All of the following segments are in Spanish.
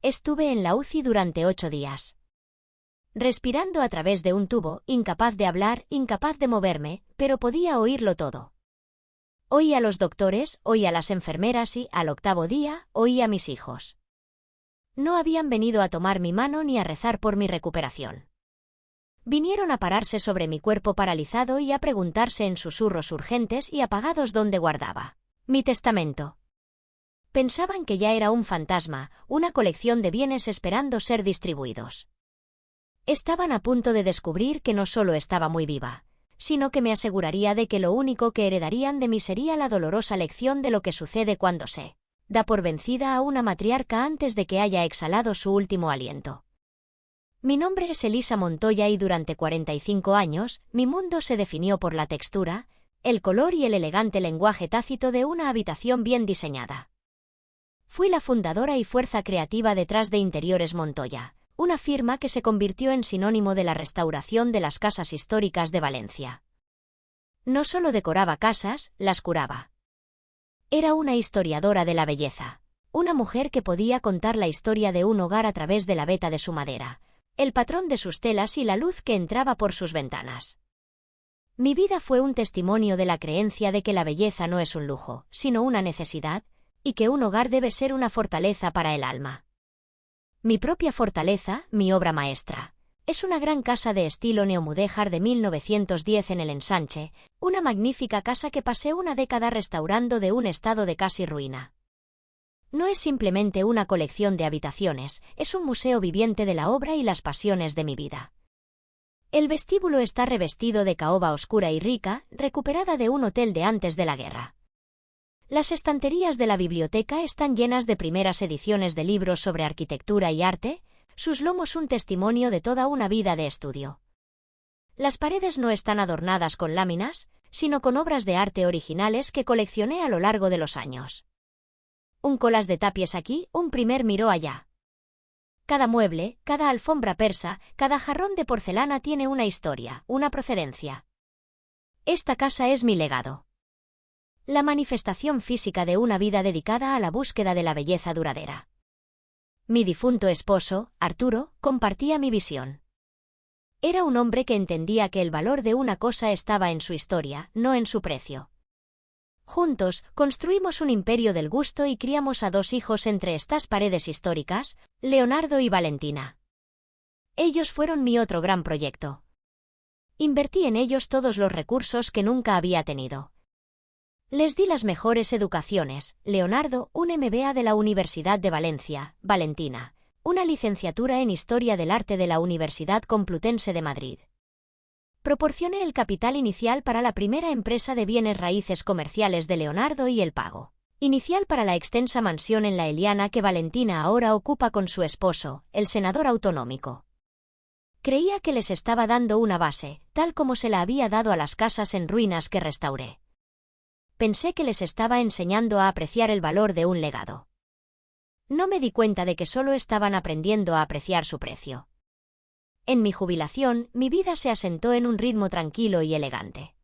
Estuve en la UCI durante 8 días. Respirando a través de un tubo, incapaz de hablar, incapaz de moverme, pero podía oírlo todo. Oí a los doctores, oí a las enfermeras y, al 8º día, oí a mis hijos. No habían venido a tomar mi mano ni a rezar por mi recuperación. Vinieron a pararse sobre mi cuerpo paralizado y a preguntarse en susurros urgentes y apagados dónde guardaba mi testamento. Pensaban que ya era un fantasma, una colección de bienes esperando ser distribuidos. Estaban a punto de descubrir que no solo estaba muy viva, sino que me aseguraría de que lo único que heredarían de mí sería la dolorosa lección de lo que sucede cuando se da por vencida a una matriarca antes de que haya exhalado su último aliento. Mi nombre es Elisa Montoya y durante 45 años, mi mundo se definió por la textura, el color y el elegante lenguaje tácito de una habitación bien diseñada. Fui la fundadora y fuerza creativa detrás de Interiores Montoya, una firma que se convirtió en sinónimo de la restauración de las casas históricas de Valencia. No solo decoraba casas, las curaba. Era una historiadora de la belleza, una mujer que podía contar la historia de un hogar a través de la veta de su madera, el patrón de sus telas y la luz que entraba por sus ventanas. Mi vida fue un testimonio de la creencia de que la belleza no es un lujo, sino una necesidad, y que un hogar debe ser una fortaleza para el alma. Mi propia fortaleza, mi obra maestra, es una gran casa de estilo neomudéjar de 1910 en el Ensanche, una magnífica casa que pasé una década restaurando de un estado de casi ruina. No es simplemente una colección de habitaciones, es un museo viviente de la obra y las pasiones de mi vida. El vestíbulo está revestido de caoba oscura y rica, recuperada de un hotel de antes de la guerra. Las estanterías de la biblioteca están llenas de primeras ediciones de libros sobre arquitectura y arte, sus lomos un testimonio de toda una vida de estudio. Las paredes no están adornadas con láminas, sino con obras de arte originales que coleccioné a lo largo de los años. Un colas de tapies aquí, un primer miró allá. Cada mueble, cada alfombra persa, cada jarrón de porcelana tiene una historia, una procedencia. Esta casa es mi legado. La manifestación física de una vida dedicada a la búsqueda de la belleza duradera. Mi difunto esposo, Arturo, compartía mi visión. Era un hombre que entendía que el valor de una cosa estaba en su historia, no en su precio. Juntos, construimos un imperio del gusto y criamos a 2 hijos entre estas paredes históricas, Leonardo y Valentina. Ellos fueron mi otro gran proyecto. Invertí en ellos todos los recursos que nunca había tenido. Les di las mejores educaciones, Leonardo, un MBA de la Universidad de Valencia, Valentina, una licenciatura en Historia del Arte de la Universidad Complutense de Madrid. Proporcioné el capital inicial para la primera empresa de bienes raíces comerciales de Leonardo y el pago inicial para la extensa mansión en La Eliana que Valentina ahora ocupa con su esposo, el senador autonómico. Creía que les estaba dando una base, tal como se la había dado a las casas en ruinas que restauré. Pensé que les estaba enseñando a apreciar el valor de un legado. No me di cuenta de que solo estaban aprendiendo a apreciar su precio. En mi jubilación, mi vida se asentó en un ritmo tranquilo y elegante.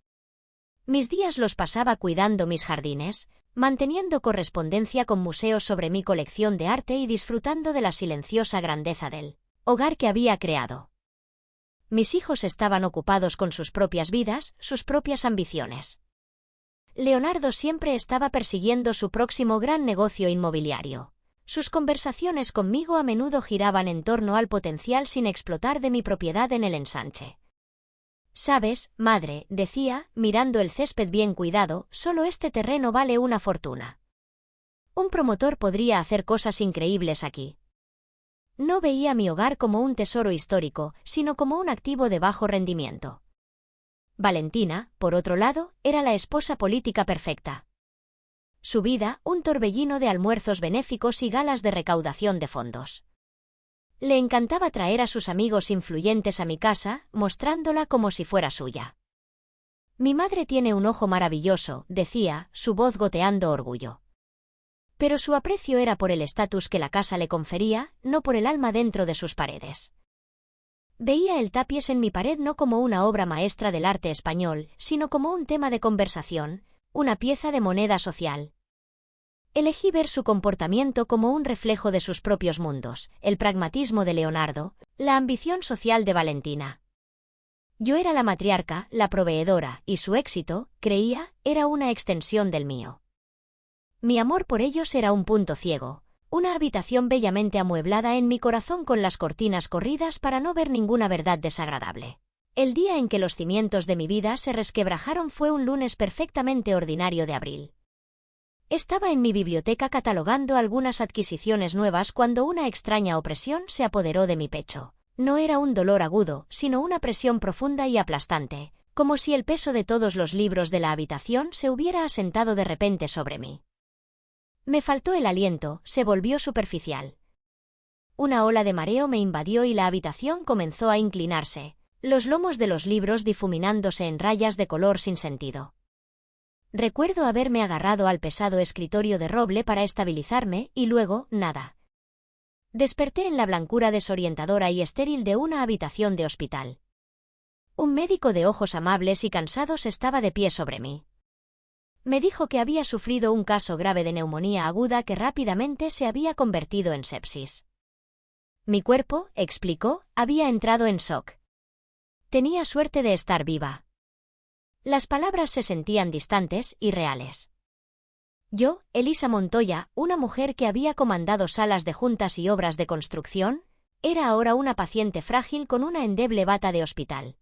Mis días los pasaba cuidando mis jardines, manteniendo correspondencia con museos sobre mi colección de arte y disfrutando de la silenciosa grandeza del hogar que había creado. Mis hijos estaban ocupados con sus propias vidas, sus propias ambiciones. Leonardo siempre estaba persiguiendo su próximo gran negocio inmobiliario. Sus conversaciones conmigo a menudo giraban en torno al potencial sin explotar de mi propiedad en el Ensanche. «Sabes, madre», decía, mirando el césped bien cuidado, «solo este terreno vale una fortuna. Un promotor podría hacer cosas increíbles aquí». No veía mi hogar como un tesoro histórico, sino como un activo de bajo rendimiento. Valentina, por otro lado, era la esposa política perfecta. Su vida, un torbellino de almuerzos benéficos y galas de recaudación de fondos. Le encantaba traer a sus amigos influyentes a mi casa, mostrándola como si fuera suya. «Mi madre tiene un ojo maravilloso», decía, su voz goteando orgullo. Pero su aprecio era por el estatus que la casa le confería, no por el alma dentro de sus paredes. Veía el tapies en mi pared no como una obra maestra del arte español, sino como un tema de conversación, una pieza de moneda social. Elegí ver su comportamiento como un reflejo de sus propios mundos, el pragmatismo de Leonardo, la ambición social de Valentina. Yo era la matriarca, la proveedora, y su éxito, creía, era una extensión del mío. Mi amor por ellos era un punto ciego, una habitación bellamente amueblada en mi corazón con las cortinas corridas para no ver ninguna verdad desagradable. El día en que los cimientos de mi vida se resquebrajaron fue un lunes perfectamente ordinario de abril. Estaba en mi biblioteca catalogando algunas adquisiciones nuevas cuando una extraña opresión se apoderó de mi pecho. No era un dolor agudo, sino una presión profunda y aplastante, como si el peso de todos los libros de la habitación se hubiera asentado de repente sobre mí. Me faltó el aliento, se volvió superficial. Una ola de mareo me invadió y la habitación comenzó a inclinarse, los lomos de los libros difuminándose en rayas de color sin sentido. Recuerdo haberme agarrado al pesado escritorio de roble para estabilizarme y luego, nada. Desperté en la blancura desorientadora y estéril de una habitación de hospital. Un médico de ojos amables y cansados estaba de pie sobre mí. Me dijo que había sufrido un caso grave de neumonía aguda que rápidamente se había convertido en sepsis. Mi cuerpo, explicó, había entrado en shock. Tenía suerte de estar viva. Las palabras se sentían distantes y reales. Yo, Elisa Montoya, una mujer que había comandado salas de juntas y obras de construcción, era ahora una paciente frágil con una endeble bata de hospital.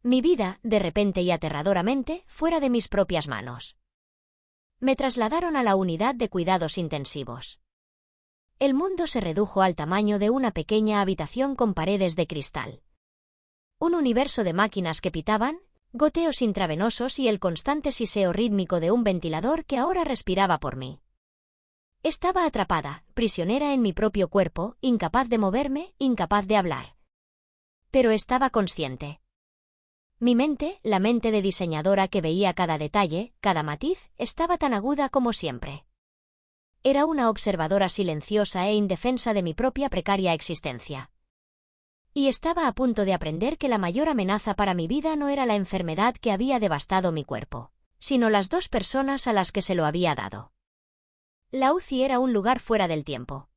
Mi vida, de repente y aterradoramente, fuera de mis propias manos. Me trasladaron a la unidad de cuidados intensivos. El mundo se redujo al tamaño de una pequeña habitación con paredes de cristal. Un universo de máquinas que pitaban, goteos intravenosos y el constante siseo rítmico de un ventilador que ahora respiraba por mí. Estaba atrapada, prisionera en mi propio cuerpo, incapaz de moverme, incapaz de hablar. Pero estaba consciente. Mi mente, la mente de diseñadora que veía cada detalle, cada matiz, estaba tan aguda como siempre. Era una observadora silenciosa e indefensa de mi propia precaria existencia. Y estaba a punto de aprender que la mayor amenaza para mi vida no era la enfermedad que había devastado mi cuerpo, sino las dos personas a las que se lo había dado. La UCI era un lugar fuera del tiempo.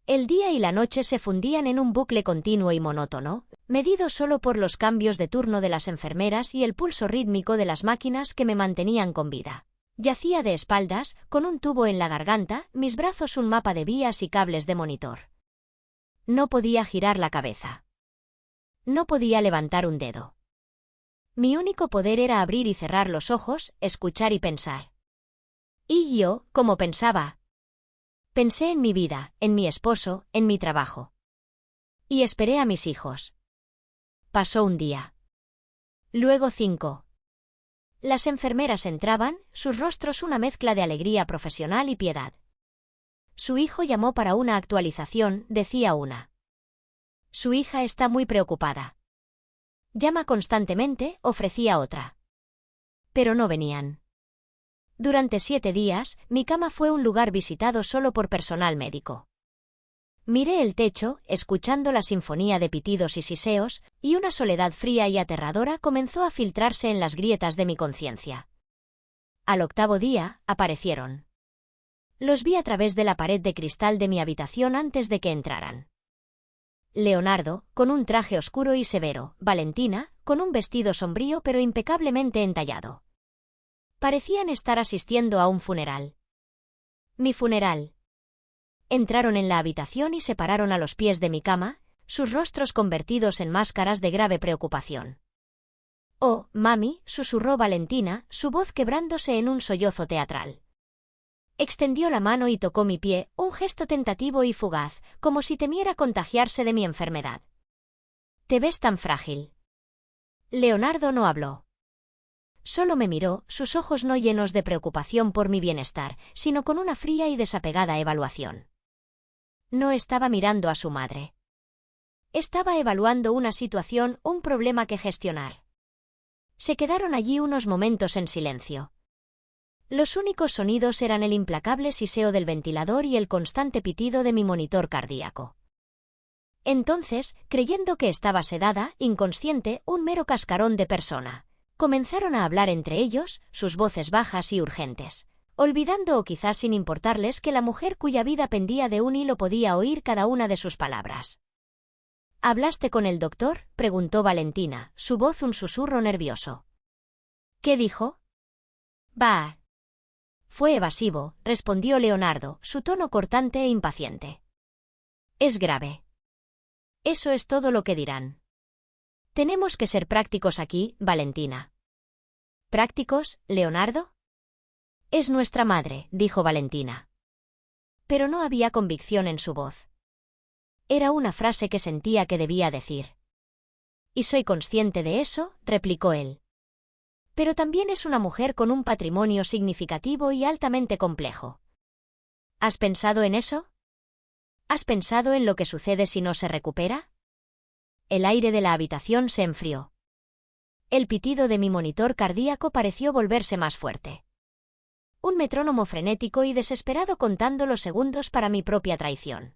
El día y la noche se fundían en un bucle continuo y monótono, medido solo por los cambios de turno de las enfermeras y el pulso rítmico de las máquinas que me mantenían con vida. Yacía de espaldas, con un tubo en la garganta, mis brazos un mapa de vías y cables de monitor. No podía girar la cabeza. No podía levantar un dedo. Mi único poder era abrir y cerrar los ojos, escuchar y pensar. Y yo, ¿cómo pensaba? Pensé en mi vida, en mi esposo, en mi trabajo. Y esperé a mis hijos. Pasó un día. Luego 5. Las enfermeras entraban, sus rostros una mezcla de alegría profesional y piedad. Su hijo llamó para una actualización, decía una. Su hija está muy preocupada. Llama constantemente, ofrecía otra. Pero no venían. Durante 7 días, mi cama fue un lugar visitado solo por personal médico. Miré el techo, escuchando la sinfonía de pitidos y siseos, y una soledad fría y aterradora comenzó a filtrarse en las grietas de mi conciencia. Al 8º día, aparecieron. Los vi a través de la pared de cristal de mi habitación antes de que entraran. Leonardo, con un traje oscuro y severo, Valentina, con un vestido sombrío pero impecablemente entallado. Parecían estar asistiendo a un funeral. Mi funeral. Entraron en la habitación y se pararon a los pies de mi cama, sus rostros convertidos en máscaras de grave preocupación. «Oh, mami», susurró Valentina, su voz quebrándose en un sollozo teatral. Extendió la mano y tocó mi pie, un gesto tentativo y fugaz, como si temiera contagiarse de mi enfermedad. «Te ves tan frágil». Leonardo no habló. Solo me miró, sus ojos no llenos de preocupación por mi bienestar, sino con una fría y desapegada evaluación. No estaba mirando a su madre. Estaba evaluando una situación, un problema que gestionar. Se quedaron allí unos momentos en silencio. Los únicos sonidos eran el implacable siseo del ventilador y el constante pitido de mi monitor cardíaco. Entonces, creyendo que estaba sedada, inconsciente, un mero cascarón de persona, comenzaron a hablar entre ellos, sus voces bajas y urgentes, olvidando o quizás sin importarles que la mujer cuya vida pendía de un hilo podía oír cada una de sus palabras. ¿Hablaste con el doctor?, preguntó Valentina, su voz un susurro nervioso. ¿Qué dijo? Bah. Fue evasivo, respondió Leonardo, su tono cortante e impaciente. Es grave. Eso es todo lo que dirán. Tenemos que ser prácticos aquí, Valentina. ¿Prácticos, Leonardo? Es nuestra madre, dijo Valentina. Pero no había convicción en su voz. Era una frase que sentía que debía decir. Y soy consciente de eso, replicó él. Pero también es una mujer con un patrimonio significativo y altamente complejo. ¿Has pensado en eso? ¿Has pensado en lo que sucede si no se recupera? El aire de la habitación se enfrió. El pitido de mi monitor cardíaco pareció volverse más fuerte. Un metrónomo frenético y desesperado contando los segundos para mi propia traición.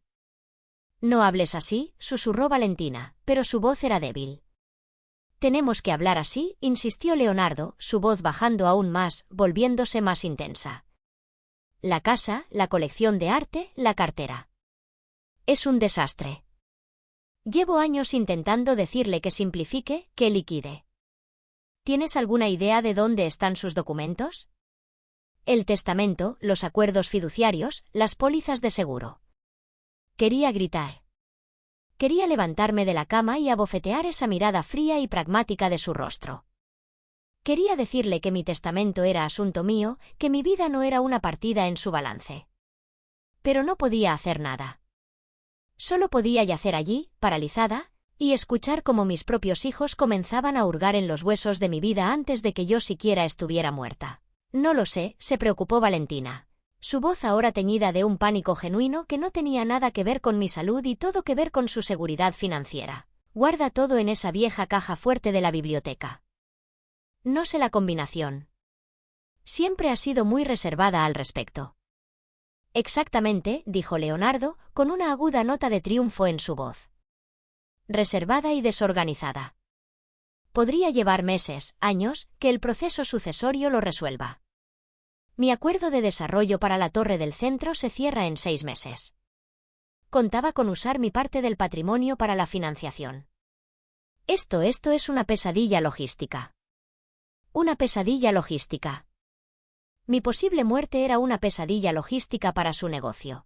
No hables así, susurró Valentina, pero su voz era débil. Tenemos que hablar así, insistió Leonardo, su voz bajando aún más, volviéndose más intensa. La casa, la colección de arte, la cartera. Es un desastre. Llevo años intentando decirle que simplifique, que liquide. ¿Tienes alguna idea de dónde están sus documentos? El testamento, los acuerdos fiduciarios, las pólizas de seguro. Quería gritar. Quería levantarme de la cama y abofetear esa mirada fría y pragmática de su rostro. Quería decirle que mi testamento era asunto mío, que mi vida no era una partida en su balance. Pero no podía hacer nada. Solo podía yacer allí, paralizada, y escuchar cómo mis propios hijos comenzaban a hurgar en los huesos de mi vida antes de que yo siquiera estuviera muerta. No lo sé, se preocupó Valentina. Su voz ahora teñida de un pánico genuino que no tenía nada que ver con mi salud y todo que ver con su seguridad financiera. Guarda todo en esa vieja caja fuerte de la biblioteca. No sé la combinación. Siempre ha sido muy reservada al respecto. Exactamente, dijo Leonardo, con una aguda nota de triunfo en su voz. Reservada y desorganizada. Podría llevar meses, años, que el proceso sucesorio lo resuelva. Mi acuerdo de desarrollo para la torre del centro se cierra en 6 meses. Contaba con usar mi parte del patrimonio para la financiación. Esto es una pesadilla logística. Una pesadilla logística. Mi posible muerte era una pesadilla logística para su negocio.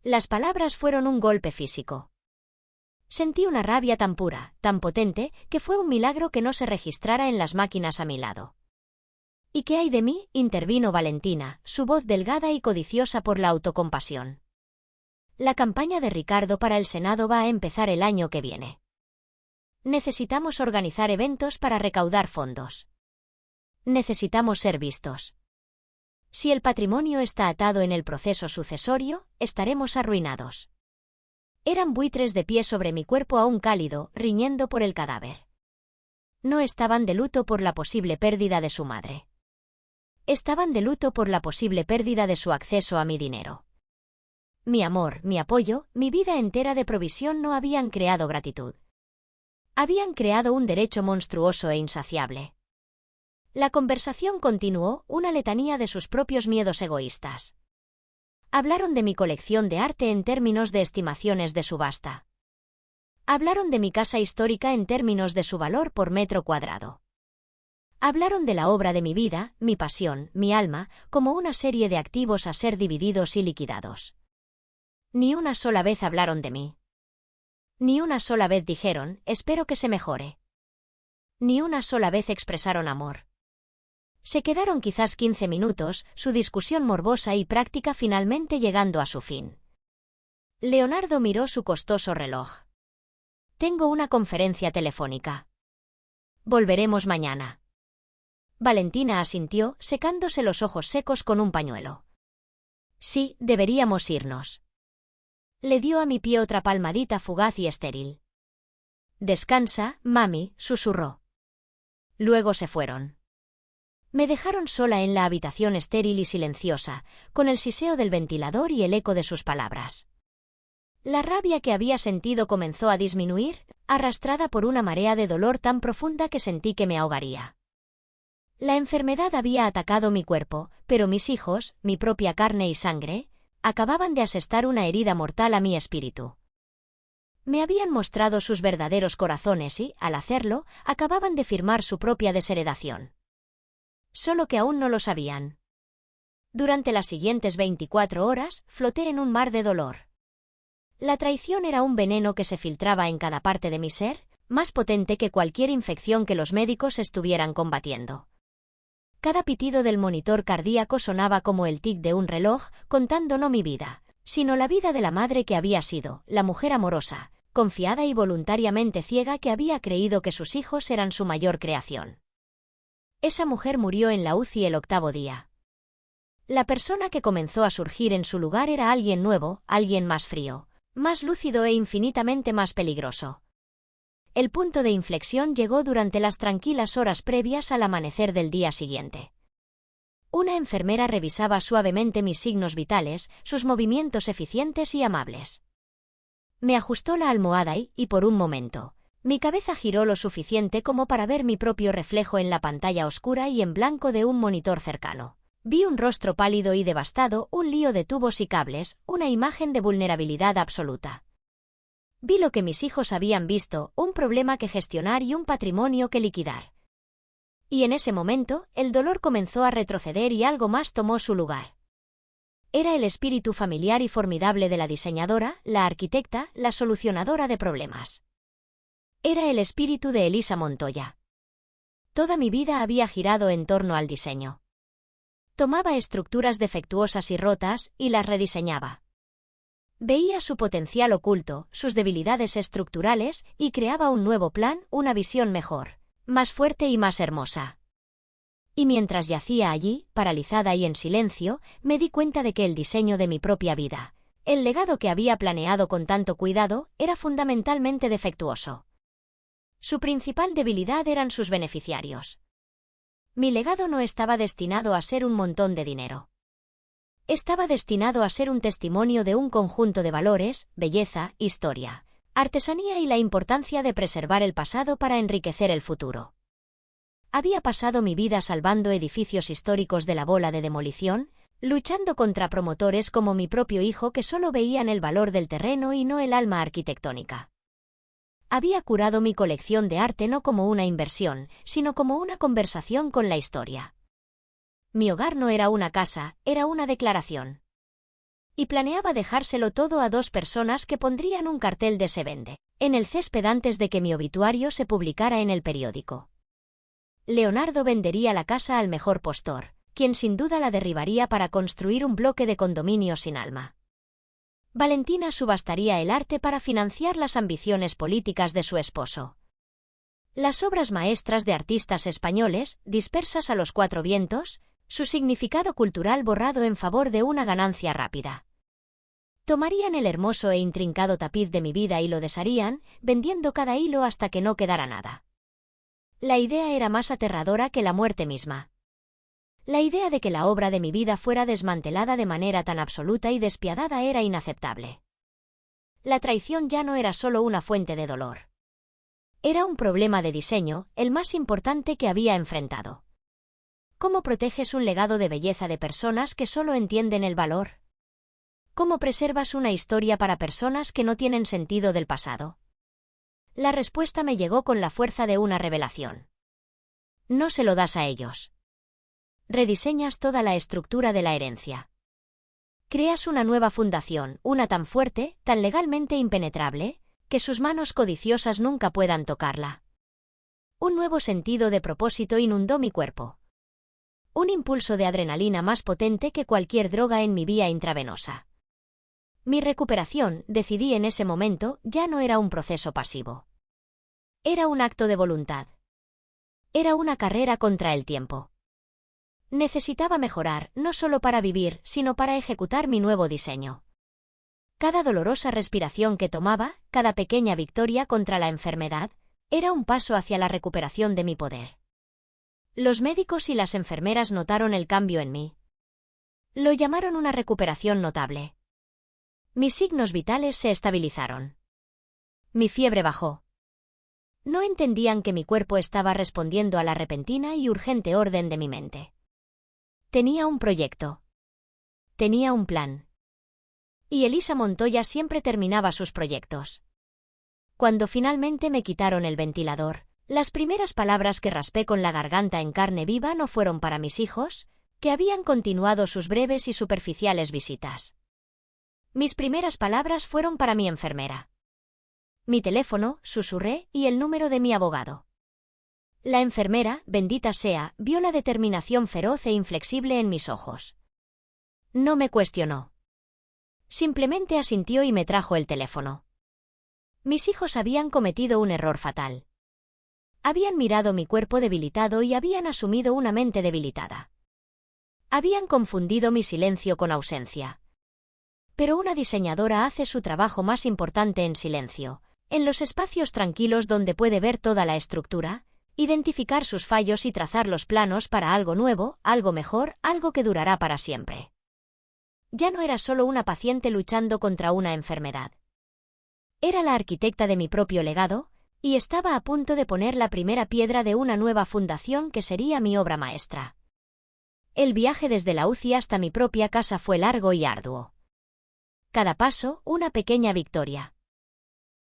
Las palabras fueron un golpe físico. Sentí una rabia tan pura, tan potente, que fue un milagro que no se registrara en las máquinas a mi lado. ¿Y qué hay de mí?, intervino Valentina, su voz delgada y codiciosa por la autocompasión. La campaña de Ricardo para el Senado va a empezar el año que viene. Necesitamos organizar eventos para recaudar fondos. Necesitamos ser vistos. Si el patrimonio está atado en el proceso sucesorio, estaremos arruinados. Eran buitres de pie sobre mi cuerpo aún cálido, riñendo por el cadáver. No estaban de luto por la posible pérdida de su madre. Estaban de luto por la posible pérdida de su acceso a mi dinero. Mi amor, mi apoyo, mi vida entera de provisión no habían creado gratitud. Habían creado un derecho monstruoso e insaciable. La conversación continuó, una letanía de sus propios miedos egoístas. Hablaron de mi colección de arte en términos de estimaciones de subasta. Hablaron de mi casa histórica en términos de su valor por metro cuadrado. Hablaron de la obra de mi vida, mi pasión, mi alma, como una serie de activos a ser divididos y liquidados. Ni una sola vez hablaron de mí. Ni una sola vez dijeron, espero que se mejore. Ni una sola vez expresaron amor. Se quedaron quizás 15 minutos, su discusión morbosa y práctica finalmente llegando a su fin. Leonardo miró su costoso reloj. Tengo una conferencia telefónica. Volveremos mañana. Valentina asintió, secándose los ojos secos con un pañuelo. Sí, deberíamos irnos. Le dio a mi pie otra palmadita fugaz y estéril. Descansa, mami, susurró. Luego se fueron. Me dejaron sola en la habitación estéril y silenciosa, con el siseo del ventilador y el eco de sus palabras. La rabia que había sentido comenzó a disminuir, arrastrada por una marea de dolor tan profunda que sentí que me ahogaría. La enfermedad había atacado mi cuerpo, pero mis hijos, mi propia carne y sangre, acababan de asestar una herida mortal a mi espíritu. Me habían mostrado sus verdaderos corazones y, al hacerlo, acababan de firmar su propia desheredación. Solo que aún no lo sabían. Durante las siguientes 24 horas, floté en un mar de dolor. La traición era un veneno que se filtraba en cada parte de mi ser, más potente que cualquier infección que los médicos estuvieran combatiendo. Cada pitido del monitor cardíaco sonaba como el tic de un reloj, contando no mi vida, sino la vida de la madre que había sido, la mujer amorosa, confiada y voluntariamente ciega que había creído que sus hijos eran su mayor creación. Esa mujer murió en la UCI el 8º día. La persona que comenzó a surgir en su lugar era alguien nuevo, alguien más frío, más lúcido e infinitamente más peligroso. El punto de inflexión llegó durante las tranquilas horas previas al amanecer del día siguiente. Una enfermera revisaba suavemente mis signos vitales, sus movimientos eficientes y amables. Me ajustó la almohada y, por un momento, mi cabeza giró lo suficiente como para ver mi propio reflejo en la pantalla oscura y en blanco de un monitor cercano. Vi un rostro pálido y devastado, un lío de tubos y cables, una imagen de vulnerabilidad absoluta. Vi lo que mis hijos habían visto, un problema que gestionar y un patrimonio que liquidar. Y en ese momento, el dolor comenzó a retroceder y algo más tomó su lugar. Era el espíritu familiar y formidable de la diseñadora, la arquitecta, la solucionadora de problemas. Era el espíritu de Elisa Montoya. Toda mi vida había girado en torno al diseño. Tomaba estructuras defectuosas y rotas y las rediseñaba. Veía su potencial oculto, sus debilidades estructurales, y creaba un nuevo plan, una visión mejor, más fuerte y más hermosa. Y mientras yacía allí, paralizada y en silencio, me di cuenta de que el diseño de mi propia vida, el legado que había planeado con tanto cuidado, era fundamentalmente defectuoso. Su principal debilidad eran sus beneficiarios. Mi legado no estaba destinado a ser un montón de dinero. Estaba destinado a ser un testimonio de un conjunto de valores, belleza, historia, artesanía y la importancia de preservar el pasado para enriquecer el futuro. Había pasado mi vida salvando edificios históricos de la bola de demolición, luchando contra promotores como mi propio hijo que solo veían el valor del terreno y no el alma arquitectónica. Había curado mi colección de arte no como una inversión, sino como una conversación con la historia. Mi hogar no era una casa, era una declaración. Y planeaba dejárselo todo a 2 personas que pondrían un cartel de "se vende" en el césped antes de que mi obituario se publicara en el periódico. Leonardo vendería la casa al mejor postor, quien sin duda la derribaría para construir un bloque de condominio sin alma. Valentina subastaría el arte para financiar las ambiciones políticas de su esposo. Las obras maestras de artistas españoles, dispersas a los 4 vientos, su significado cultural borrado en favor de una ganancia rápida. Tomarían el hermoso e intrincado tapiz de mi vida y lo desharían, vendiendo cada hilo hasta que no quedara nada. La idea era más aterradora que la muerte misma. La idea de que la obra de mi vida fuera desmantelada de manera tan absoluta y despiadada era inaceptable. La traición ya no era solo una fuente de dolor. Era un problema de diseño, el más importante que había enfrentado. ¿Cómo proteges un legado de belleza de personas que solo entienden el valor? ¿Cómo preservas una historia para personas que no tienen sentido del pasado? La respuesta me llegó con la fuerza de una revelación. No se lo das a ellos. Rediseñas toda la estructura de la herencia. Creas una nueva fundación, una tan fuerte, tan legalmente impenetrable, que sus manos codiciosas nunca puedan tocarla. Un nuevo sentido de propósito inundó mi cuerpo. Un impulso de adrenalina más potente que cualquier droga en mi vía intravenosa. Mi recuperación, decidí en ese momento, ya no era un proceso pasivo. Era un acto de voluntad. Era una carrera contra el tiempo. Necesitaba mejorar, no solo para vivir, sino para ejecutar mi nuevo diseño. Cada dolorosa respiración que tomaba, cada pequeña victoria contra la enfermedad, era un paso hacia la recuperación de mi poder. Los médicos y las enfermeras notaron el cambio en mí. Lo llamaron una recuperación notable. Mis signos vitales se estabilizaron. Mi fiebre bajó. no entendían que mi cuerpo estaba respondiendo a la repentina y urgente orden de mi mente. Tenía un proyecto. Tenía un plan. Y Elisa Montoya siempre terminaba sus proyectos. Cuando finalmente me quitaron el ventilador, las primeras palabras que raspé con la garganta en carne viva no fueron para mis hijos, que habían continuado sus breves y superficiales visitas. Mis primeras palabras fueron para mi enfermera. Mi teléfono, susurré, y el número de mi abogado. La enfermera, bendita sea, vio la determinación feroz e inflexible en mis ojos. No me cuestionó. Simplemente asintió y me trajo el teléfono. Mis hijos habían cometido un error fatal. Habían mirado mi cuerpo debilitado y habían asumido una mente debilitada. Habían confundido mi silencio con ausencia. Pero una diseñadora hace su trabajo más importante en silencio, en los espacios tranquilos donde puede ver toda la estructura, identificar sus fallos y trazar los planos para algo nuevo, algo mejor, algo que durará para siempre. Ya no era solo una paciente luchando contra una enfermedad. Era la arquitecta de mi propio legado, y estaba a punto de poner la primera piedra de una nueva fundación que sería mi obra maestra. El viaje desde la UCI hasta mi propia casa fue largo y arduo. Cada paso, una pequeña victoria.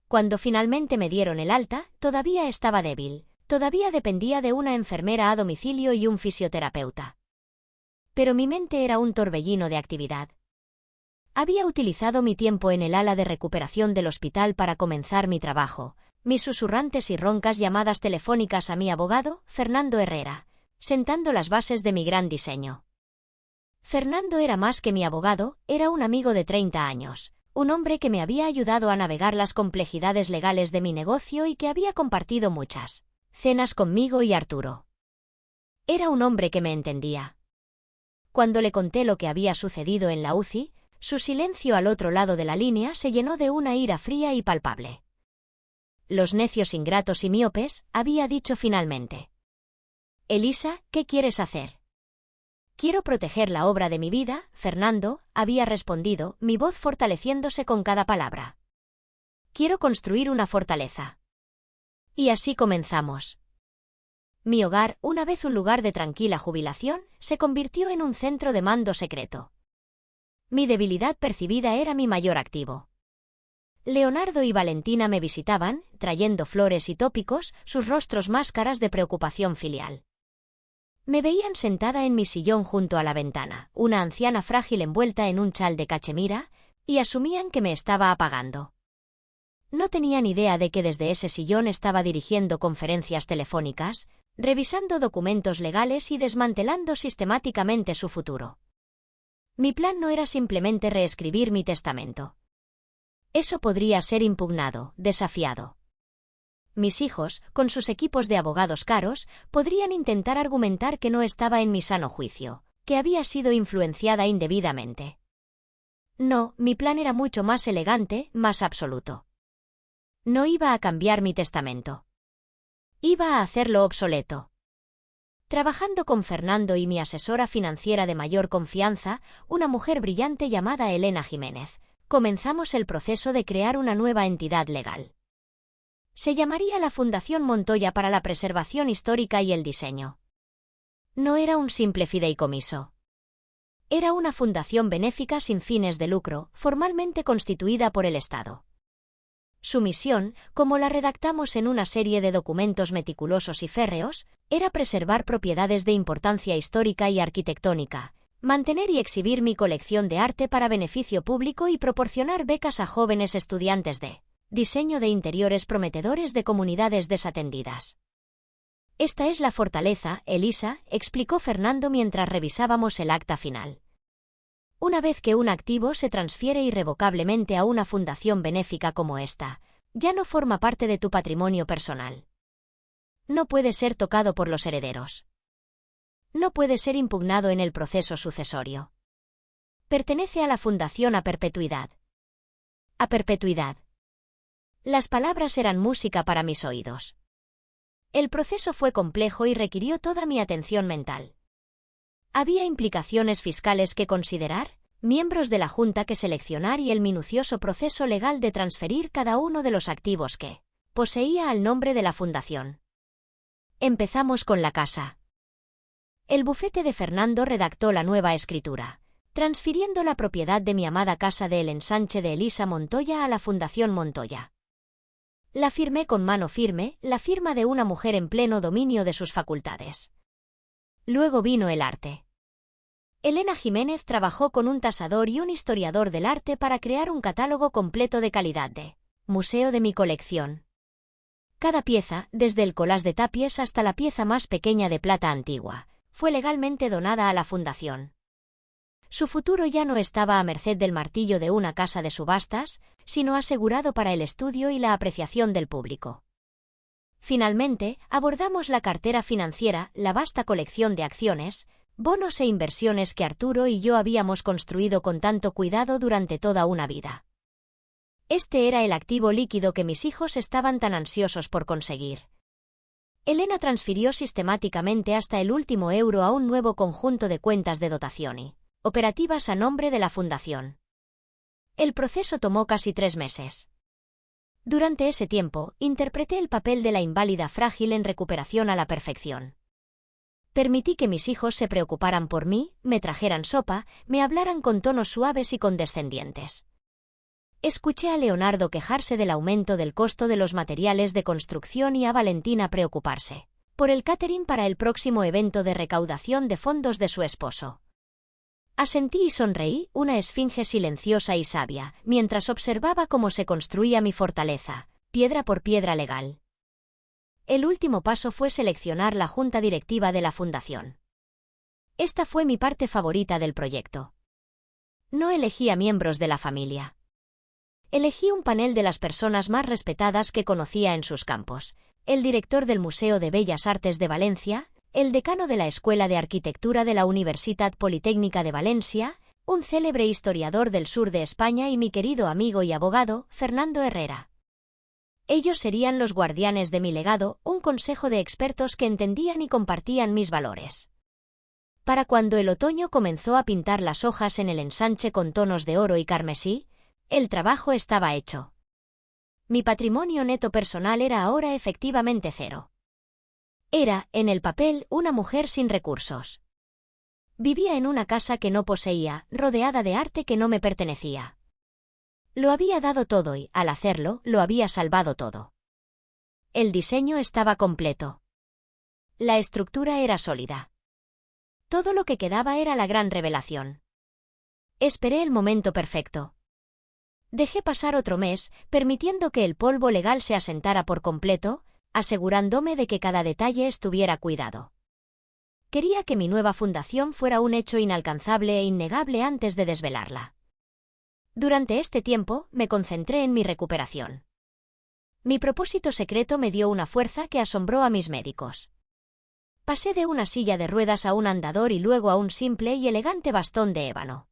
Cuando finalmente me dieron el alta, todavía estaba débil, todavía dependía de una enfermera a domicilio y un fisioterapeuta. Pero mi mente era un torbellino de actividad. Había utilizado mi tiempo en el ala de recuperación del hospital para comenzar mi trabajo, mis susurrantes y roncas llamadas telefónicas a mi abogado, Fernando Herrera, sentando las bases de mi gran diseño. Fernando era más que mi abogado, era un amigo de 30 años, un hombre que me había ayudado a navegar las complejidades legales de mi negocio y que había compartido muchas cenas conmigo y Arturo. Era un hombre que me entendía. Cuando le conté lo que había sucedido en la UCI, su silencio al otro lado de la línea se llenó de una ira fría y palpable. Los necios ingratos y míopes, había dicho finalmente. Elisa, ¿qué quieres hacer? Quiero proteger la obra de mi vida, Fernando, había respondido, mi voz fortaleciéndose con cada palabra. Quiero construir una fortaleza. Y así comenzamos. Mi hogar, una vez un lugar de tranquila jubilación, se convirtió en un centro de mando secreto. Mi debilidad percibida era mi mayor activo. Leonardo y Valentina me visitaban, trayendo flores y tópicos, sus rostros máscaras de preocupación filial. Me veían sentada en mi sillón junto a la ventana, una anciana frágil envuelta en un chal de cachemira, y asumían que me estaba apagando. No tenían idea de que desde ese sillón estaba dirigiendo conferencias telefónicas, revisando documentos legales y desmantelando sistemáticamente su futuro. Mi plan no era simplemente reescribir mi testamento. Eso podría ser impugnado, desafiado. Mis hijos, con sus equipos de abogados caros, podrían intentar argumentar que no estaba en mi sano juicio, que había sido influenciada indebidamente. No, mi plan era mucho más elegante, más absoluto. No iba a cambiar mi testamento. Iba a hacerlo obsoleto. Trabajando con Fernando y mi asesora financiera de mayor confianza, una mujer brillante llamada Elena Jiménez, comenzamos el proceso de crear una nueva entidad legal. Se llamaría la Fundación Montoya para la Preservación Histórica y el Diseño. No era un simple fideicomiso. Era una fundación benéfica sin fines de lucro, formalmente constituida por el Estado. Su misión, como la redactamos en una serie de documentos meticulosos y férreos, era preservar propiedades de importancia histórica y arquitectónica, mantener y exhibir mi colección de arte para beneficio público y proporcionar becas a jóvenes estudiantes de diseño de interiores prometedores de comunidades desatendidas. Esta es la fortaleza, Elisa, explicó Fernando mientras revisábamos el acta final. Una vez que un activo se transfiere irrevocablemente a una fundación benéfica como esta, ya no forma parte de tu patrimonio personal. No puede ser tocado por los herederos. No puede ser impugnado en el proceso sucesorio. Pertenece a la fundación a perpetuidad. A perpetuidad. Las palabras eran música para mis oídos. El proceso fue complejo y requirió toda mi atención mental. Había implicaciones fiscales que considerar, miembros de la Junta que seleccionar y el minucioso proceso legal de transferir cada uno de los activos que poseía al nombre de la fundación. Empezamos con la casa. El bufete de Fernando redactó la nueva escritura, transfiriendo la propiedad de mi amada casa de El Ensanche de Elisa Montoya a la Fundación Montoya. La firmé con mano firme, la firma de una mujer en pleno dominio de sus facultades. Luego vino el arte. Elena Jiménez trabajó con un tasador y un historiador del arte para crear un catálogo completo de calidad de museo de mi colección. Cada pieza, desde el collage de tapies hasta la pieza más pequeña de plata antigua, fue legalmente donada a la fundación. Su futuro ya no estaba a merced del martillo de una casa de subastas, sino asegurado para el estudio y la apreciación del público. Finalmente, abordamos la cartera financiera, la vasta colección de acciones, bonos e inversiones que Arturo y yo habíamos construido con tanto cuidado durante toda una vida. Este era el activo líquido que mis hijos estaban tan ansiosos por conseguir. Elena transfirió sistemáticamente hasta el último euro a un nuevo conjunto de cuentas de dotación y operativas a nombre de la fundación. El proceso tomó casi 3 meses. Durante ese tiempo, interpreté el papel de la inválida frágil en recuperación a la perfección. Permití que mis hijos se preocuparan por mí, me trajeran sopa, me hablaran con tonos suaves y condescendientes. Escuché a Leonardo quejarse del aumento del costo de los materiales de construcción y a Valentina preocuparse por el catering para el próximo evento de recaudación de fondos de su esposo. Asentí y sonreí, una esfinge silenciosa y sabia, mientras observaba cómo se construía mi fortaleza, piedra por piedra legal. El último paso fue seleccionar la junta directiva de la fundación. Esta fue mi parte favorita del proyecto. No elegí a miembros de la familia. Elegí un panel de las personas más respetadas que conocía en sus campos: el director del Museo de Bellas Artes de Valencia, el decano de la Escuela de Arquitectura de la Universitat Politécnica de Valencia, un célebre historiador del sur de España y mi querido amigo y abogado, Fernando Herrera. Ellos serían los guardianes de mi legado, un consejo de expertos que entendían y compartían mis valores. Para cuando el otoño comenzó a pintar las hojas en el ensanche con tonos de oro y carmesí, el trabajo estaba hecho. Mi patrimonio neto personal era ahora efectivamente 0. Era, en el papel, una mujer sin recursos. Vivía en una casa que no poseía, rodeada de arte que no me pertenecía. Lo había dado todo y, al hacerlo, lo había salvado todo. El diseño estaba completo. La estructura era sólida. Todo lo que quedaba era la gran revelación. Esperé el momento perfecto. Dejé pasar otro mes, permitiendo que el polvo legal se asentara por completo, asegurándome de que cada detalle estuviera cuidado. Quería que mi nueva fundación fuera un hecho inalcanzable e innegable antes de desvelarla. Durante este tiempo, me concentré en mi recuperación. Mi propósito secreto me dio una fuerza que asombró a mis médicos. Pasé de una silla de ruedas a un andador y luego a un simple y elegante bastón de ébano.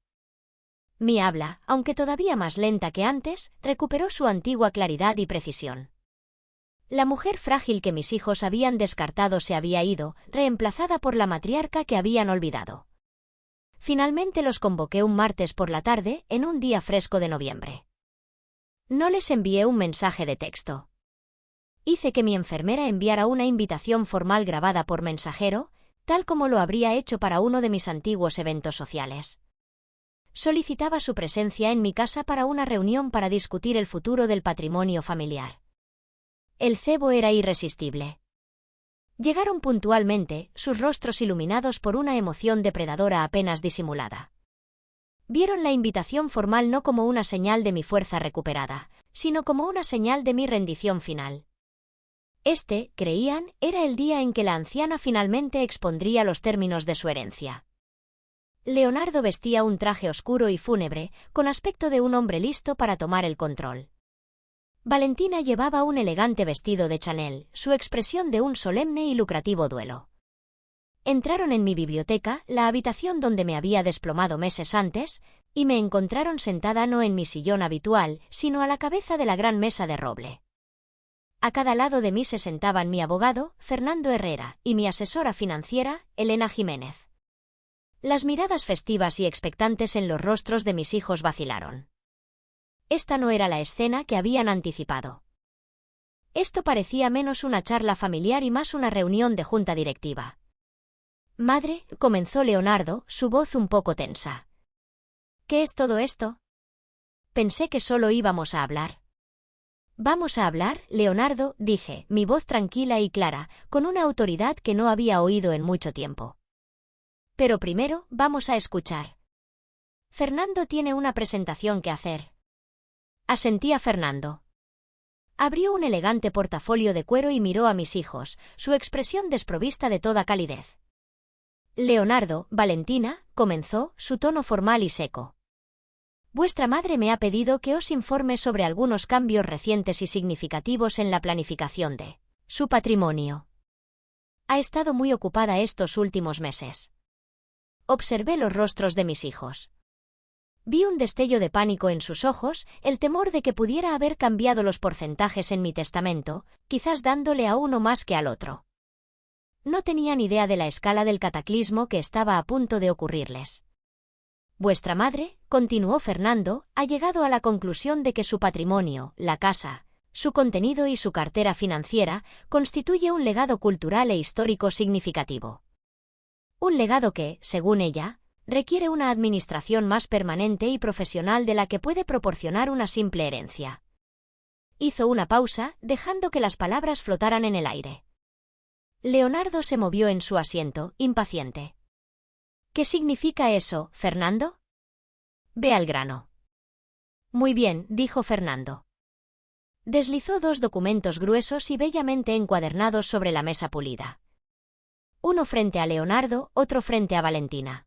Mi habla, aunque todavía más lenta que antes, recuperó su antigua claridad y precisión. La mujer frágil que mis hijos habían descartado se había ido, reemplazada por la matriarca que habían olvidado. Finalmente los convoqué un martes por la tarde, en un día fresco de noviembre. No les envié un mensaje de texto. Hice que mi enfermera enviara una invitación formal grabada por mensajero, tal como lo habría hecho para uno de mis antiguos eventos sociales. Solicitaba su presencia en mi casa para una reunión para discutir el futuro del patrimonio familiar. El cebo era irresistible. Llegaron puntualmente, sus rostros iluminados por una emoción depredadora apenas disimulada. Vieron la invitación formal no como una señal de mi fuerza recuperada, sino como una señal de mi rendición final. Este, creían, era el día en que la anciana finalmente expondría los términos de su herencia. Leonardo vestía un traje oscuro y fúnebre, con aspecto de un hombre listo para tomar el control. Valentina llevaba un elegante vestido de Chanel, su expresión de un solemne y lucrativo duelo. Entraron en mi biblioteca, la habitación donde me había desplomado meses antes, y me encontraron sentada no en mi sillón habitual, sino a la cabeza de la gran mesa de roble. A cada lado de mí se sentaban mi abogado, Fernando Herrera, y mi asesora financiera, Elena Jiménez. Las miradas festivas y expectantes en los rostros de mis hijos vacilaron. Esta no era la escena que habían anticipado. Esto parecía menos una charla familiar y más una reunión de junta directiva. Madre, comenzó Leonardo, su voz un poco tensa. ¿Qué es todo esto? Pensé que solo íbamos a hablar. Vamos a hablar, Leonardo, dije, mi voz tranquila y clara, con una autoridad que no había oído en mucho tiempo. Pero primero, vamos a escuchar. Fernando tiene una presentación que hacer. Asentía Fernando. Abrió un elegante portafolio de cuero y miró a mis hijos, su expresión desprovista de toda calidez. Leonardo, Valentina, comenzó, su tono formal y seco. Vuestra madre me ha pedido que os informe sobre algunos cambios recientes y significativos en la planificación de su patrimonio. Ha estado muy ocupada estos últimos meses. Observé los rostros de mis hijos. Vi un destello de pánico en sus ojos, el temor de que pudiera haber cambiado los porcentajes en mi testamento, quizás dándole a uno más que al otro. No tenían idea de la escala del cataclismo que estaba a punto de ocurrirles. Vuestra madre, continuó Fernando, ha llegado a la conclusión de que su patrimonio, la casa, su contenido y su cartera financiera constituye un legado cultural e histórico significativo. Un legado que, según ella, requiere una administración más permanente y profesional de la que puede proporcionar una simple herencia. Hizo una pausa, dejando que las palabras flotaran en el aire. Leonardo se movió en su asiento, impaciente. ¿Qué significa eso, Fernando? Ve al grano. Muy bien, dijo Fernando. Deslizó 2 documentos gruesos y bellamente encuadernados sobre la mesa pulida. Uno frente a Leonardo, otro frente a Valentina.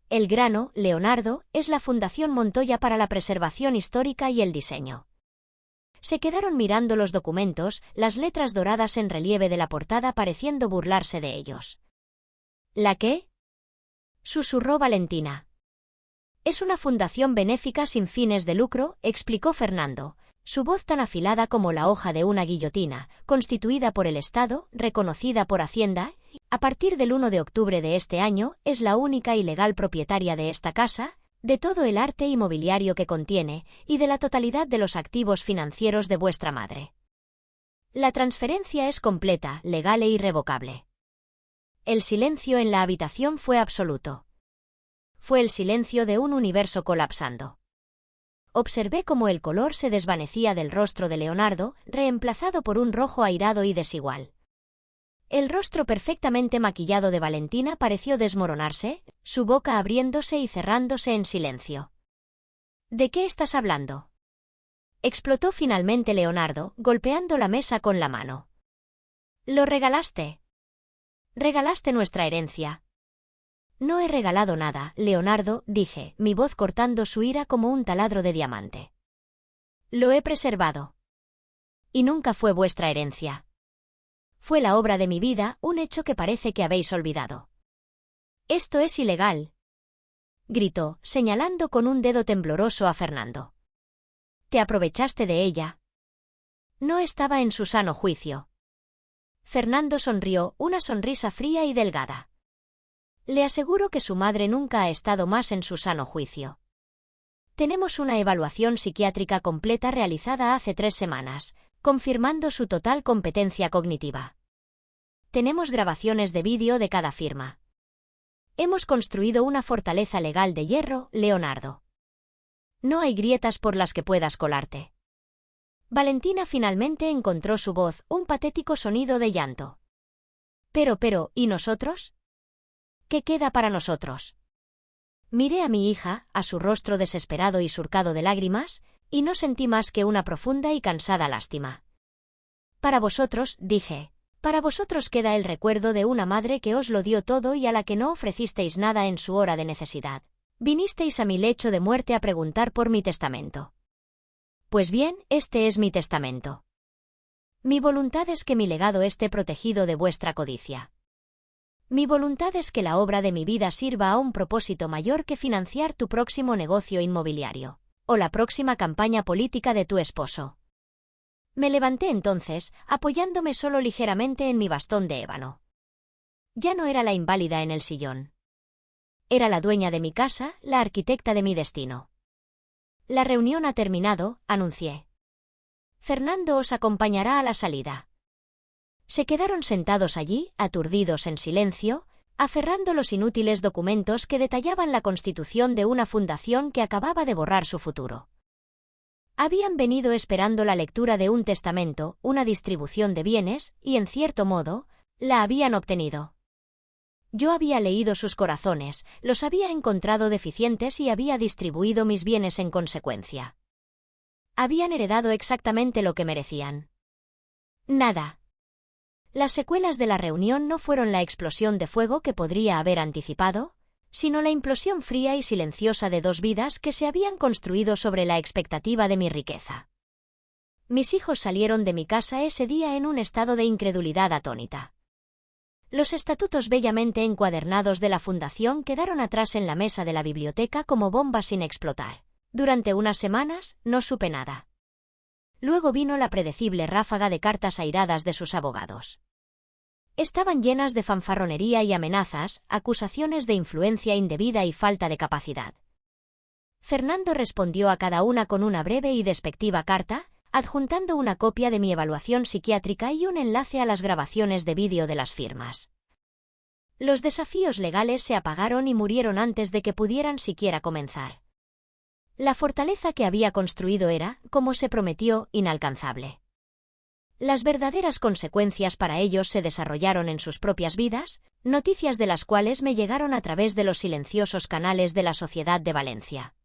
El grano, Leonardo, es la Fundación Montoya para la Preservación Histórica y el Diseño. Se quedaron mirando los documentos, las letras doradas en relieve de la portada pareciendo burlarse de ellos. ¿La qué? Susurró Valentina. Es una fundación benéfica sin fines de lucro, explicó Fernando, su voz tan afilada como la hoja de una guillotina, constituida por el Estado, reconocida por Hacienda, y, a partir del 1 de octubre de este año, es la única y legal propietaria de esta casa, de todo el arte y mobiliario que contiene, y de la totalidad de los activos financieros de vuestra madre. La transferencia es completa, legal e irrevocable. El silencio en la habitación fue absoluto. Fue el silencio de un universo colapsando. Observé cómo el color se desvanecía del rostro de Leonardo, reemplazado por un rojo airado y desigual. El rostro perfectamente maquillado de Valentina pareció desmoronarse, su boca abriéndose y cerrándose en silencio. ¿De qué estás hablando? Explotó finalmente Leonardo, golpeando la mesa con la mano. ¿Lo regalaste? Regalaste nuestra herencia. No he regalado nada, Leonardo, dije, mi voz cortando su ira como un taladro de diamante. Lo he preservado. Y nunca fue vuestra herencia. Fue la obra de mi vida, un hecho que parece que habéis olvidado. Esto es ilegal, gritó, señalando con un dedo tembloroso a Fernando. Te aprovechaste de ella. No estaba en su sano juicio. Fernando sonrió, una sonrisa fría y delgada. Le aseguro que su madre nunca ha estado más en su sano juicio. Tenemos una evaluación psiquiátrica completa realizada hace 3 semanas, confirmando su total competencia cognitiva. Tenemos grabaciones de vídeo de cada firma. Hemos construido una fortaleza legal de hierro, Leonardo. No hay grietas por las que puedas colarte. Valentina finalmente encontró su voz, un patético sonido de llanto. Pero, ¿y nosotros? ¿Qué queda para nosotros? Miré a mi hija, a su rostro desesperado y surcado de lágrimas, y no sentí más que una profunda y cansada lástima. Para vosotros, dije, para vosotros queda el recuerdo de una madre que os lo dio todo y a la que no ofrecisteis nada en su hora de necesidad. Vinisteis a mi lecho de muerte a preguntar por mi testamento. Pues bien, este es mi testamento. Mi voluntad es que mi legado esté protegido de vuestra codicia. Mi voluntad es que la obra de mi vida sirva a un propósito mayor que financiar tu próximo negocio inmobiliario, o la próxima campaña política de tu esposo. Me levanté entonces, apoyándome solo ligeramente en mi bastón de ébano. Ya no era la inválida en el sillón. Era la dueña de mi casa, la arquitecta de mi destino. La reunión ha terminado, anuncié. Fernando os acompañará a la salida. Se quedaron sentados allí, aturdidos en silencio, aferrando los inútiles documentos que detallaban la constitución de una fundación que acababa de borrar su futuro. Habían venido esperando la lectura de un testamento, una distribución de bienes, y en cierto modo, la habían obtenido. Yo había leído sus corazones, los había encontrado deficientes y había distribuido mis bienes en consecuencia. Habían heredado exactamente lo que merecían. Nada. Las secuelas de la reunión no fueron la explosión de fuego que podría haber anticipado, sino la implosión fría y silenciosa de dos vidas que se habían construido sobre la expectativa de mi riqueza. Mis hijos salieron de mi casa ese día en un estado de incredulidad atónita. Los estatutos bellamente encuadernados de la fundación quedaron atrás en la mesa de la biblioteca como bombas sin explotar. Durante unas semanas no supe nada. Luego vino la predecible ráfaga de cartas airadas de sus abogados. Estaban llenas de fanfarronería y amenazas, acusaciones de influencia indebida y falta de capacidad. Fernando respondió a cada una con una breve y despectiva carta, adjuntando una copia de mi evaluación psiquiátrica y un enlace a las grabaciones de vídeo de las firmas. Los desafíos legales se apagaron y murieron antes de que pudieran siquiera comenzar. La fortaleza que había construido era, como se prometió, inalcanzable. Las verdaderas consecuencias para ellos se desarrollaron en sus propias vidas, noticias de las cuales me llegaron a través de los silenciosos canales de la Sociedad de Valencia.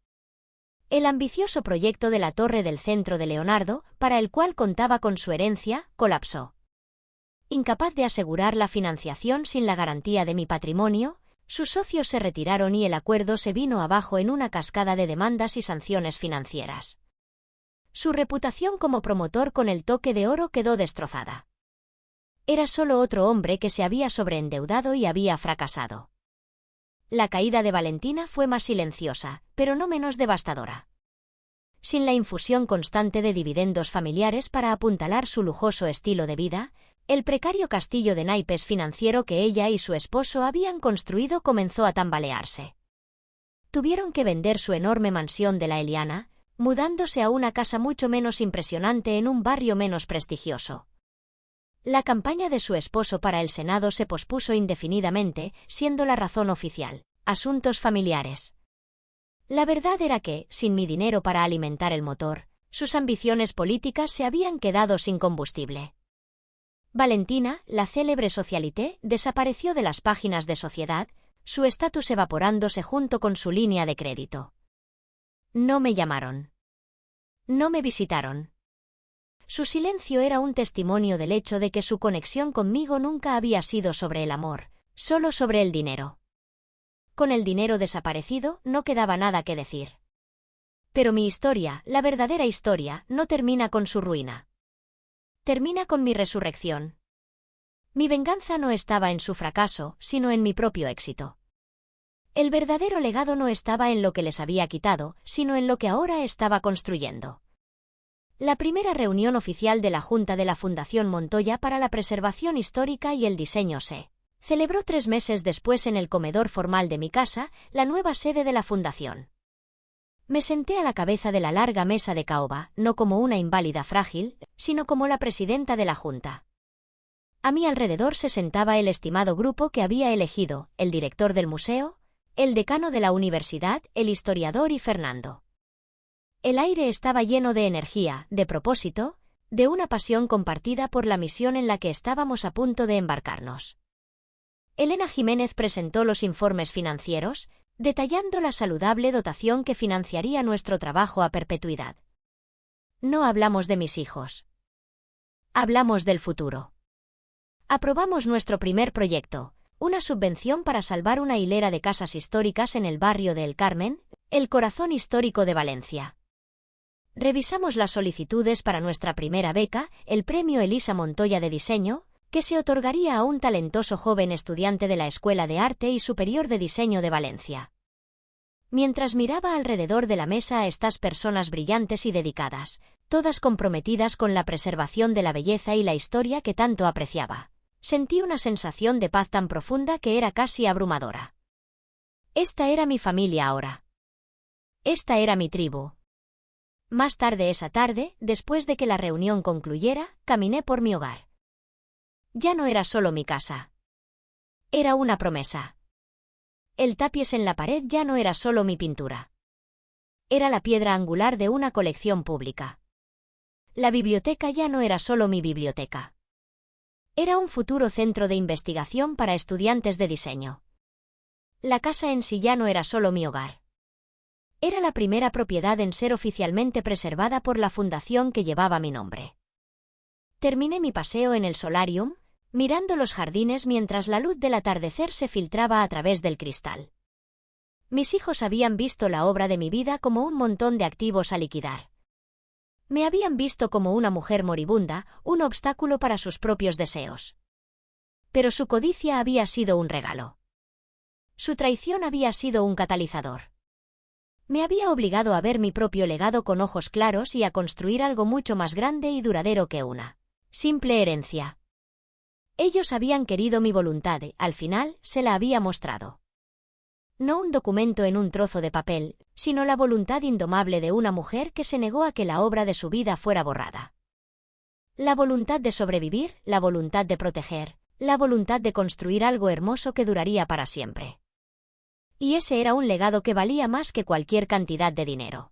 El ambicioso proyecto de la Torre del Centro de Leonardo, para el cual contaba con su herencia, colapsó. Incapaz de asegurar la financiación sin la garantía de mi patrimonio, sus socios se retiraron y el acuerdo se vino abajo en una cascada de demandas y sanciones financieras. Su reputación como promotor con el toque de oro quedó destrozada. Era solo otro hombre que se había sobreendeudado y había fracasado. La caída de Valentina fue más silenciosa, pero no menos devastadora. Sin la infusión constante de dividendos familiares para apuntalar su lujoso estilo de vida, el precario castillo de naipes financiero que ella y su esposo habían construido comenzó a tambalearse. Tuvieron que vender su enorme mansión de la Eliana, mudándose a una casa mucho menos impresionante en un barrio menos prestigioso. La campaña de su esposo para el Senado se pospuso indefinidamente, siendo la razón oficial: asuntos familiares. La verdad era que, sin mi dinero para alimentar el motor, sus ambiciones políticas se habían quedado sin combustible. Valentina, la célebre socialité, desapareció de las páginas de Sociedad, su estatus evaporándose junto con su línea de crédito. No me llamaron. No me visitaron. Su silencio era un testimonio del hecho de que su conexión conmigo nunca había sido sobre el amor, solo sobre el dinero. Con el dinero desaparecido, no quedaba nada que decir. Pero mi historia, la verdadera historia, no termina con su ruina. Termina con mi resurrección. Mi venganza no estaba en su fracaso, sino en mi propio éxito. El verdadero legado no estaba en lo que les había quitado, sino en lo que ahora estaba construyendo. La primera reunión oficial de la Junta de la Fundación Montoya para la Preservación Histórica y el Diseño se celebró 3 meses después en el comedor formal de mi casa, la nueva sede de la Fundación. Me senté a la cabeza de la larga mesa de caoba, no como una inválida frágil, sino como la presidenta de la Junta. A mi alrededor se sentaba el estimado grupo que había elegido, el director del museo, el decano de la universidad, el historiador y Fernando. El aire estaba lleno de energía, de propósito, de una pasión compartida por la misión en la que estábamos a punto de embarcarnos. Elena Jiménez presentó los informes financieros, detallando la saludable dotación que financiaría nuestro trabajo a perpetuidad. No hablamos de mis hijos. Hablamos del futuro. Aprobamos nuestro primer proyecto, una subvención para salvar una hilera de casas históricas en el barrio de El Carmen, el corazón histórico de Valencia. Revisamos las solicitudes para nuestra primera beca, el Premio Elisa Montoya de Diseño, que se otorgaría a un talentoso joven estudiante de la Escuela de Arte y Superior de Diseño de Valencia. Mientras miraba alrededor de la mesa a estas personas brillantes y dedicadas, todas comprometidas con la preservación de la belleza y la historia que tanto apreciaba, sentí una sensación de paz tan profunda que era casi abrumadora. Esta era mi familia ahora. Esta era mi tribu. Más tarde esa tarde, después de que la reunión concluyera, caminé por mi hogar. Ya no era solo mi casa. Era una promesa. El tapiz en la pared ya no era solo mi pintura. Era la piedra angular de una colección pública. La biblioteca ya no era solo mi biblioteca. Era un futuro centro de investigación para estudiantes de diseño. La casa en sí ya no era solo mi hogar. Era la primera propiedad en ser oficialmente preservada por la fundación que llevaba mi nombre. Terminé mi paseo en el solarium, mirando los jardines mientras la luz del atardecer se filtraba a través del cristal. Mis hijos habían visto la obra de mi vida como un montón de activos a liquidar. Me habían visto como una mujer moribunda, un obstáculo para sus propios deseos. Pero su codicia había sido un regalo. Su traición había sido un catalizador. Me había obligado a ver mi propio legado con ojos claros y a construir algo mucho más grande y duradero que una simple herencia. Ellos habían querido mi voluntad y, al final, se la había mostrado. No un documento en un trozo de papel, sino la voluntad indomable de una mujer que se negó a que la obra de su vida fuera borrada. La voluntad de sobrevivir, la voluntad de proteger, la voluntad de construir algo hermoso que duraría para siempre. Y ese era un legado que valía más que cualquier cantidad de dinero.